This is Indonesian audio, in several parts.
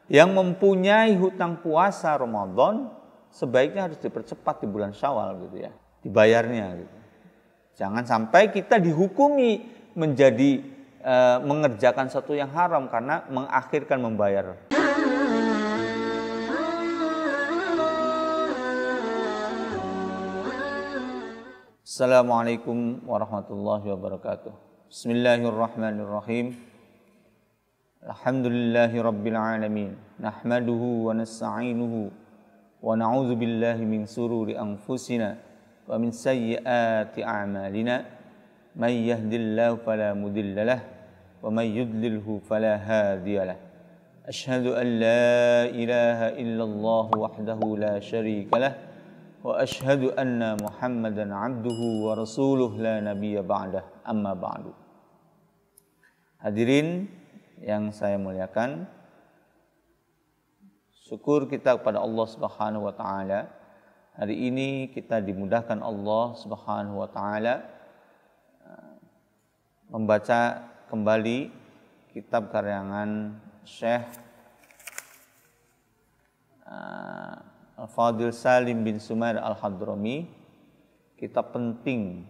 Yang mempunyai hutang puasa Ramadan sebaiknya harus dipercepat di bulan Syawal gitu ya, dibayarnya gitu. Jangan sampai kita dihukumi menjadi mengerjakan sesuatu yang haram karena mengakhirkan membayar. Assalamualaikum warahmatullahi wabarakatuh. Bismillahirrahmanirrahim. Alhamdulillahi rabbil alamin. Nahmaduhu wa nasta'inuhu wa na'udzu billahi min sururi anfusina wa min sayyiati a'malina. May yahdihillahu fala mudilla lahu wa may yudlilhu fala hadiya lahu. Asyhadu an la ilaha illallah wahdahu la syarika lahu wa asyhadu anna Muhammadan abduhu wa rasuluh la nabiyya ba'dah, amma ba'du. Hadirin yang saya muliakan, syukur kita kepada Allah Subhanahu wa taala. Hari ini kita dimudahkan Allah Subhanahu wa taala membaca kembali kitab karangan Syekh Al-Fadil Salim bin Sumair Al-Hadrami, kitab penting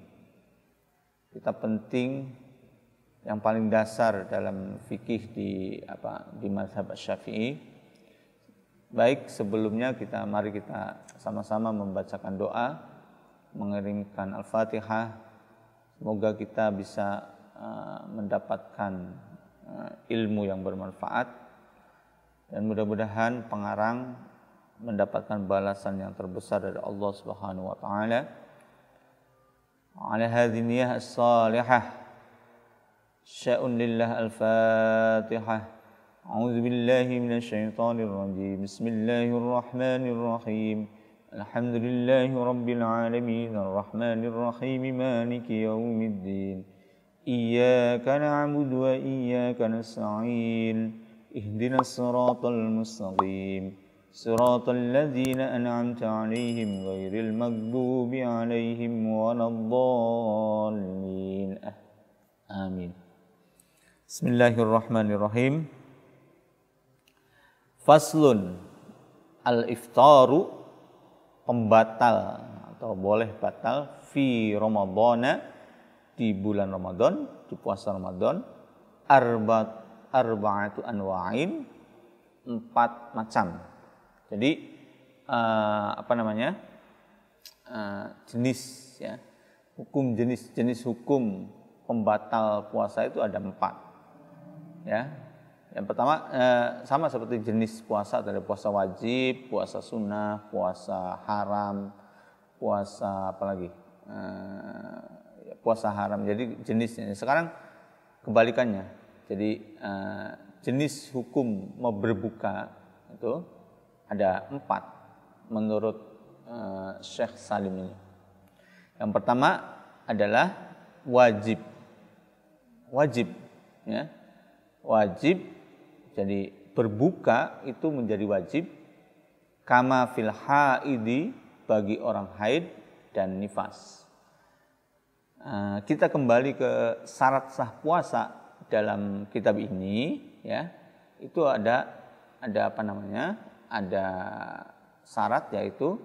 yang paling dasar dalam fikih di mazhab Syafi'i. Baik, sebelumnya mari kita sama-sama membacakan doa, mengirimkan Al-Fatihah. Semoga kita bisa mendapatkan ilmu yang bermanfaat dan mudah-mudahan pengarang mendapatkan balasan yang terbesar dari Allah Subhanahu wa taala. Ala hadhihi niyyah as-salihah. Sya'un lillah al-Fatihah. A'udzu billahi minasy syaithanir rajim. Bismillahirrahmanirrahim. Alhamdulillahi rabbil alamin arrahmanir rahim maliki yaumiddin. Iyyaka na'budu wa iyyaka nasta'in. Ihdinas siratal mustaqim. Siratal ladzina an'amta 'alaihim ghairil maghdubi 'alaihim waladdallin. Amin. Bismillahirrahmanirrahim. Faslun, al-iftaru, pembatal atau boleh batal, fi Ramadana, di bulan Ramadan, di puasa Ramadan, arba'atu anwa'in, 4 macam. Jadi jenis ya, jenis hukum pembatal puasa itu ada 4. Ya, yang pertama sama seperti jenis puasa, ada puasa wajib, puasa sunnah, puasa haram, puasa apalagi puasa haram. Jadi jenisnya. Sekarang kebalikannya. Jadi jenis hukum mau berbuka itu ada 4 menurut Syekh Salim ini. Yang pertama adalah wajib, ya. Wajib, jadi berbuka itu menjadi wajib, kama fil haidi, bagi orang haid dan nifas. Kita kembali ke syarat sah puasa dalam kitab ini, ya. Itu ada ada syarat, yaitu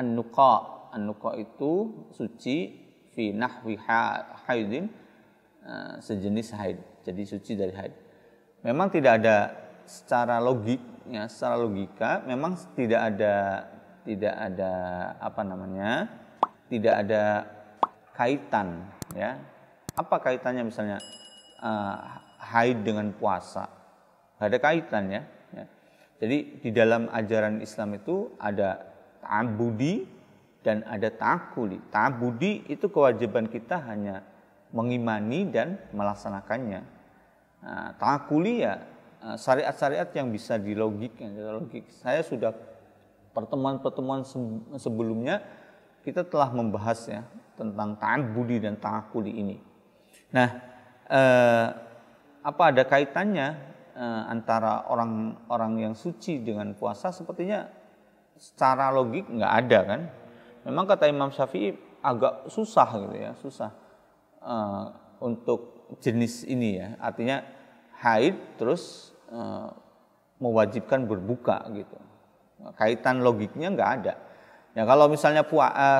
an-nuqa. An-nuqa itu suci fi nahwi haidin, sejenis haid. Jadi suci dari haid. Memang tidak ada secara logika memang tidak ada kaitan, ya. Apa kaitannya misalnya haid dengan puasa? Tidak ada kaitan, ya. Jadi di dalam ajaran Islam itu ada ta'abbudi dan ada ta'akkuli. Ta'abbudi itu kewajiban kita hanya mengimani dan melaksanakannya. Ta'akkuli ya syariat-syariat yang bisa dilogik. Saya sudah pertemuan-pertemuan sebelumnya kita telah membahas ya tentang ta'abbudi dan ta'akkuli ini. Nah, apa ada kaitannya antara orang yang suci dengan puasa? Sepertinya secara logik nggak ada kan. Memang kata Imam Syafi'i agak susah gitu ya, untuk jenis ini ya. Artinya haid terus mewajibkan berbuka gitu. Kaitan logiknya nggak ada. Ya kalau misalnya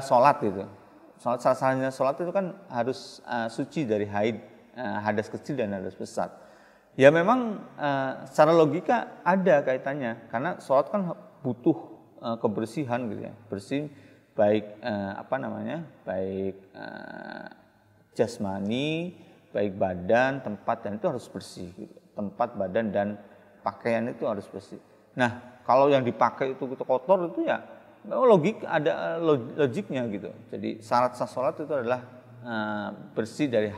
sholat gitu, salah sholat itu kan harus suci dari haid, hadas kecil dan hadas besar. Ya memang secara logika ada kaitannya, karena sholat kan butuh kebersihan gitu ya, bersih baik baik jasmani, baik badan, tempat, dan itu harus bersih gitu. Tempat, badan, dan pakaian itu harus bersih. Nah kalau yang dipakai itu kotor itu ya ada logiknya gitu. Jadi syarat sah sholat itu adalah bersih dari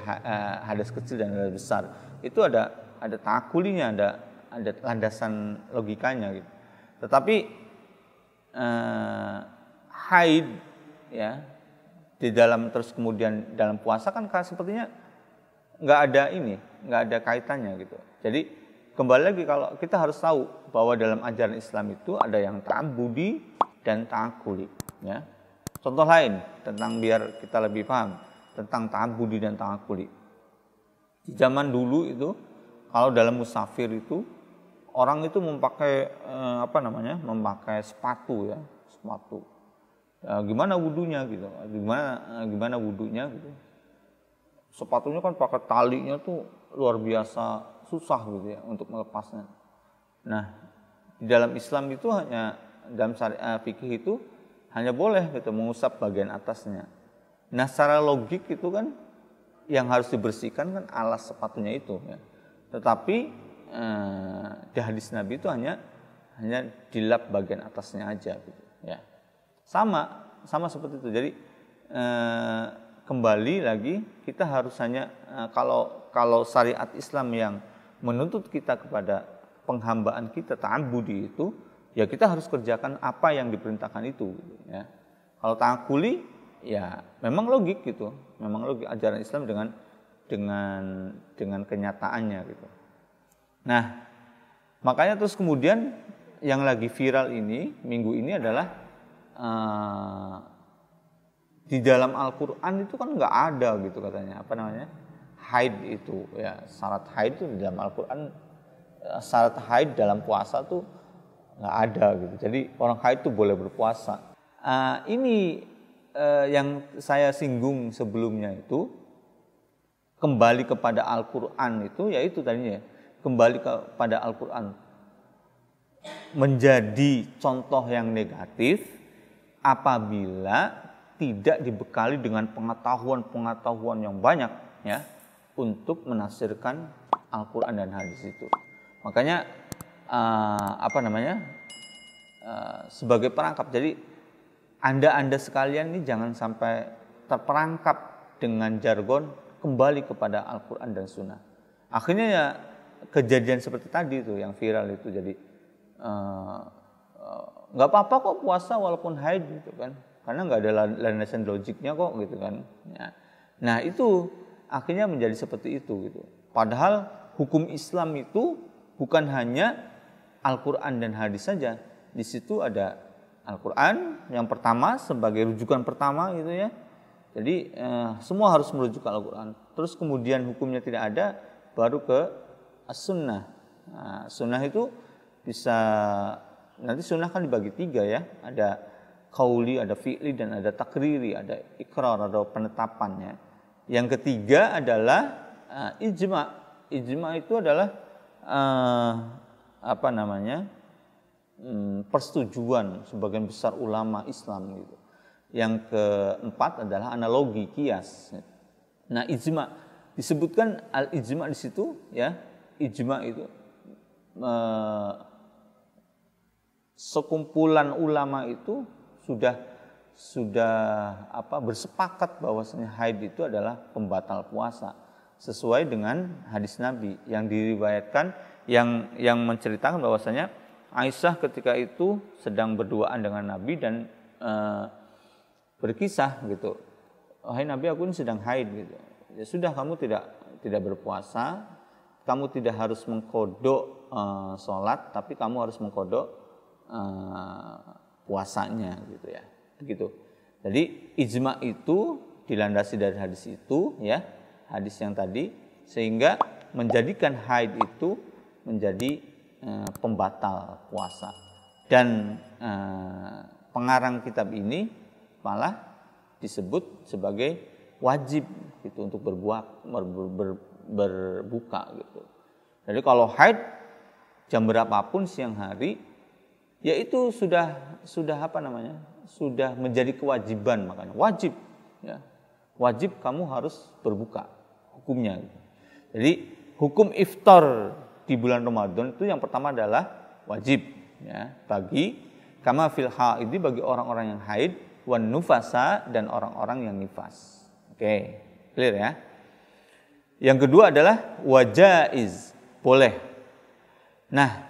hadas kecil dan hadas besar. Itu ada ta'akulinya, ada landasan logikanya gitu. Tetapi haid ya di dalam terus kemudian dalam puasa kan sepertinya nggak ada kaitannya gitu. Jadi kembali lagi kalau kita harus tahu bahwa dalam ajaran Islam itu ada yang ta'abbudi dan ta'akuli ya. Contoh lain tentang biar kita lebih paham tentang ta'abbudi dan ta'akuli. Di zaman dulu itu kalau dalam musafir itu orang itu memakai memakai sepatu ya, sepatu. Gimana wudunya gitu? Gimana wudunya gitu? Sepatunya kan pakai talinya tuh luar biasa susah gitu ya untuk melepasnya. Nah, di dalam Islam itu hanya dalam syariat fikih itu hanya boleh gitu mengusap bagian atasnya. Nah, secara logik itu kan yang harus dibersihkan kan alas sepatunya itu ya. Tetapi di hadis Nabi itu hanya dilap bagian atasnya aja gitu ya. Sama seperti itu. Jadi kembali lagi kita harus hanya kalau syariat Islam yang menuntut kita kepada penghambaan kita ta'abbudi itu ya kita harus kerjakan apa yang diperintahkan itu ya. Kalau ta'akuli ya memang logik gitu. Memang logik ajaran Islam dengan kenyataannya gitu. Nah, makanya terus kemudian yang lagi viral ini minggu ini adalah di dalam Al-Quran itu kan nggak ada gitu katanya haid itu ya, syarat haid itu di dalam Al-Quran, syarat haid dalam puasa tuh nggak ada gitu. Jadi orang haid tuh boleh berpuasa. Ini yang saya singgung sebelumnya itu kembali kepada Al-Quran itu yaitu tadinya kembali kepada Al-Quran menjadi contoh yang negatif apabila tidak dibekali dengan pengetahuan yang banyak ya untuk menafsirkan Al-Quran dan hadis itu. Makanya sebagai perangkap. Jadi Anda sekalian ini jangan sampai terperangkap dengan jargon kembali kepada Al-Quran dan Sunnah. Akhirnya ya kejadian seperti tadi itu yang viral itu, jadi nggak apa-apa kok puasa walaupun haid gitu kan. Karena nggak ada landasan logiknya kok gitu kan. Ya. Nah itu akhirnya menjadi seperti itu gitu. Padahal hukum Islam itu bukan hanya Al-Quran dan hadis saja. Di situ ada Al-Quran yang pertama sebagai rujukan pertama gitu ya. Jadi semua harus merujuk ke Al-Quran. Terus kemudian hukumnya tidak ada, baru ke As-Sunnah. Nah, Sunnah itu bisa nanti Sunnah kan dibagi 3 ya. Ada qauli, ada fi'li, dan ada takriri, ada ikrar, ada penetapannya. Yang ketiga adalah ijma. Ijma itu adalah persetujuan sebagian besar ulama Islam gitu. Yang keempat adalah analogi, kias. Nah, ijma disebutkan al-ijma di situ ya. Ijma itu sekumpulan ulama itu sudah bersepakat bahwasanya haid itu adalah pembatal puasa sesuai dengan hadis Nabi yang diriwayatkan yang menceritakan bahwasanya Aisyah ketika itu sedang berduaan dengan Nabi dan berkisah gitu, wahai Nabi, aku ini sedang haid gitu. Ya sudah, kamu tidak berpuasa, kamu tidak harus mengkodok sholat, tapi kamu harus mengkodok puasanya gitu ya, begitu. Jadi ijma itu dilandasi dari hadis itu ya, hadis yang tadi, sehingga menjadikan haid itu menjadi pembatal puasa. Dan pengarang kitab ini malah disebut sebagai wajib gitu untuk berbuka gitu. Jadi kalau haid jam berapapun siang hari, ya itu sudah sudah menjadi kewajiban, makanya wajib ya. Wajib kamu harus berbuka hukumnya. Jadi hukum iftar di bulan Ramadan itu yang pertama adalah wajib ya bagi kama fil haidi, bagi orang-orang yang haid, wan nufasa, dan orang-orang yang nifas. Oke, clear ya. Yang kedua adalah wajaiz, boleh. Nah,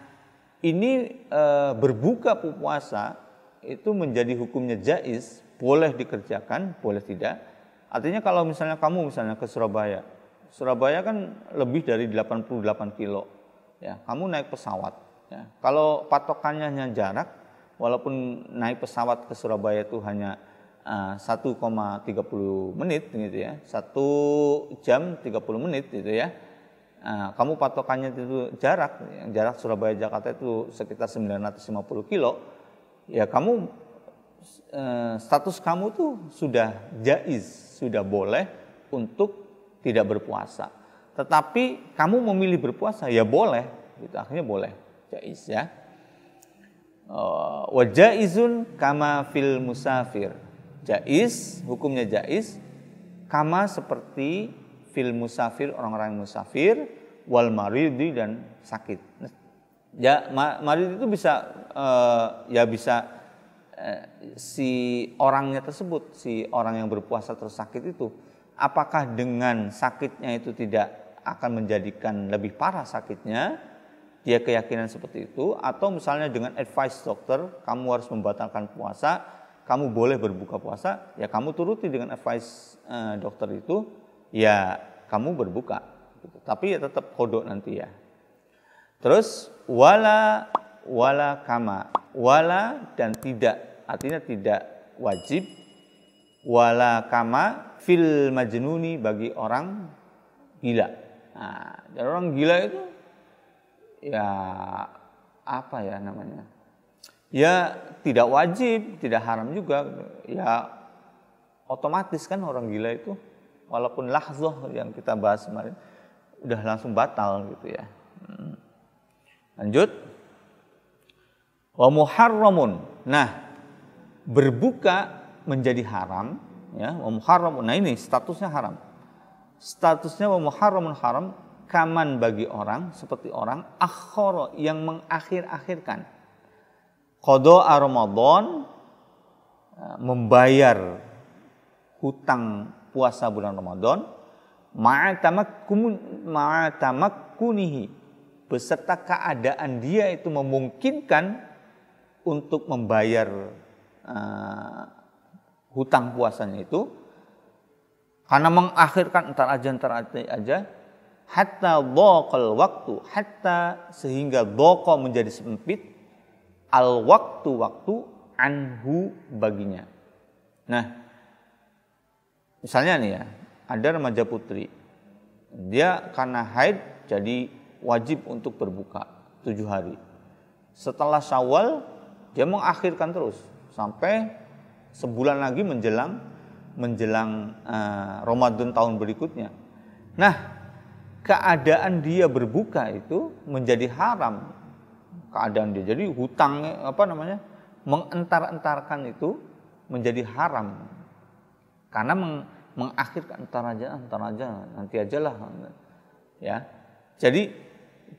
ini berbuka puasa itu menjadi hukumnya jaiz, boleh dikerjakan, boleh tidak. Artinya kalau misalnya kamu ke Surabaya. Surabaya kan lebih dari 88 kilo. Ya, kamu naik pesawat ya. Kalau patokannya hanya jarak, walaupun naik pesawat ke Surabaya itu hanya 1,30 menit gitu ya, 1 jam 30 menit gitu ya. Kamu patokannya itu jarak Surabaya Jakarta itu sekitar 950 kilo, ya kamu status kamu tuh sudah jaiz, sudah boleh untuk tidak berpuasa. Tetapi kamu memilih berpuasa, ya boleh, gitu. Akhirnya boleh, jaiz ya. Wa jaizun kama fil musafir. Jaiz, hukumnya jaiz kama seperti fil musafir, orang-orang yang musafir, wal maridi, dan sakit. Ya, marid itu bisa si orangnya tersebut, si orang yang berpuasa terus sakit itu, apakah dengan sakitnya itu tidak akan menjadikan lebih parah sakitnya, dia keyakinan seperti itu, atau misalnya dengan advice dokter, kamu harus membatalkan puasa, kamu boleh berbuka puasa, ya kamu turuti dengan advice dokter itu, ya kamu berbuka. Gitu. Tapi ya tetap kodok nanti ya. Terus wala kama, wala dan tidak, artinya tidak wajib, wala kama fil majnuni, bagi orang gila. Nah, dan orang gila itu ya apa ya namanya? Ya tidak wajib, tidak haram juga. Ya otomatis kan orang gila itu walaupun lahzah yang kita bahas kemarin udah langsung batal gitu ya. Lanjut. Wa muharramun. Nah, berbuka menjadi haram ya, wa muharramun. Nah, ini statusnya haram. Statusnya wa muharramun haram kaman, bagi orang seperti orang akhara, yang mengakhir-akhirkan qada Ramadan, membayar hutang puasa bulan Ramadan, ma'atamakkunihi, beserta keadaan dia itu memungkinkan untuk membayar hutang puasanya itu, karena mengakhirkan entar aja hatta dhaqal waktu, hatta sehingga dhaqa menjadi sempit, al waktu anhu baginya. Nah, misalnya nih ya, ada remaja putri, dia karena haid jadi wajib untuk berbuka 7 hari. Setelah Syawal dia mengakhirkan terus sampai sebulan lagi menjelang Ramadan tahun berikutnya. Nah, keadaan dia berbuka itu menjadi haram. Keadaan dia jadi hutang mengentar-entarkan itu menjadi haram. Karena mengakhirkan entar aja nanti ajalah ya.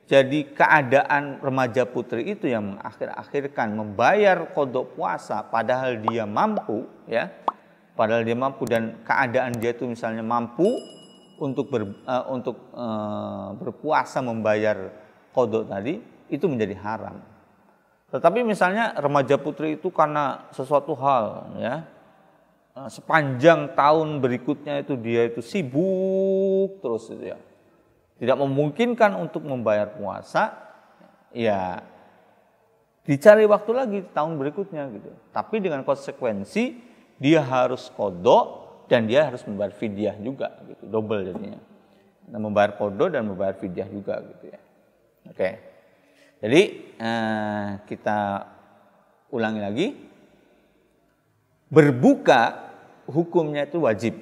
Jadi keadaan remaja putri itu yang mengakhir-akhirkan membayar qada puasa padahal dia mampu ya. Padahal dia mampu, dan keadaan dia itu misalnya mampu untuk berpuasa membayar qada tadi, itu menjadi haram. Tetapi misalnya remaja putri itu karena sesuatu hal ya, sepanjang tahun berikutnya itu dia itu sibuk terus itu ya, tidak memungkinkan untuk membayar puasa, ya dicari waktu lagi tahun berikutnya gitu. Tapi dengan konsekuensi dia harus qada dan dia harus membayar fidyah juga gitu, double jadinya. Nah, membayar qada dan membayar fidyah juga gitu ya. Oke. Jadi kita ulangi lagi, berbuka hukumnya itu wajib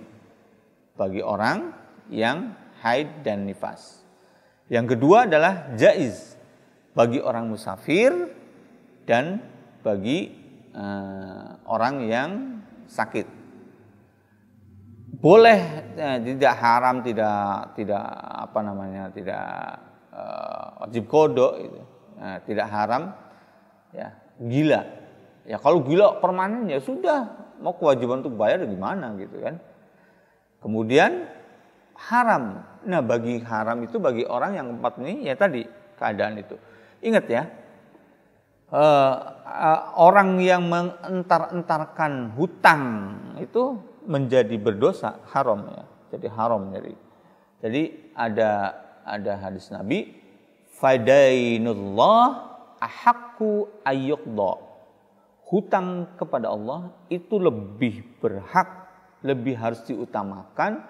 bagi orang yang haid dan nifas. Yang kedua adalah jaiz bagi orang musafir dan bagi orang yang sakit. Boleh, tidak haram, tidak wajib kodok gitu. Tidak haram, ya gila. Ya kalau gila permanen ya sudah, mau kewajiban untuk bayar gimana gitu kan. Kemudian haram. Nah, bagi haram itu bagi orang yang empat ini ya tadi keadaan itu. Ingat ya, orang yang mengentar-entarkan hutang itu menjadi berdosa, haram ya. Jadi haram jadi ada hadis Nabi, fadainullah ahaqqu ayyuqda. Hutang kepada Allah itu lebih berhak, lebih harus diutamakan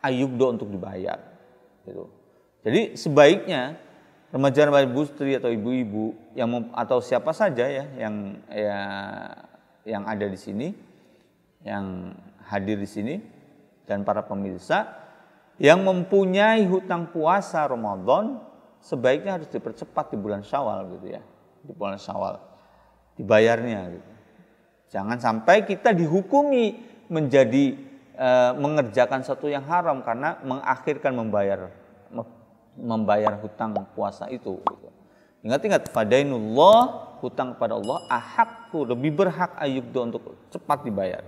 ayyuqda untuk dibayar. Gitu. Jadi sebaiknya remaja-remaja putri atau ibu-ibu atau siapa saja ya yang ada di sini, yang hadir di sini dan para pemirsa yang mempunyai hutang puasa Ramadan, sebaiknya harus dipercepat di bulan Syawal gitu ya. Di bulan Syawal dibayarnya gitu. Jangan sampai kita dihukumi menjadi mengerjakan sesuatu yang haram karena mengakhirkan membayar hutang puasa itu gitu. Ingat fadainullah, hutang kepada Allah ahaqqu, lebih berhak ayyuqda untuk cepat dibayar.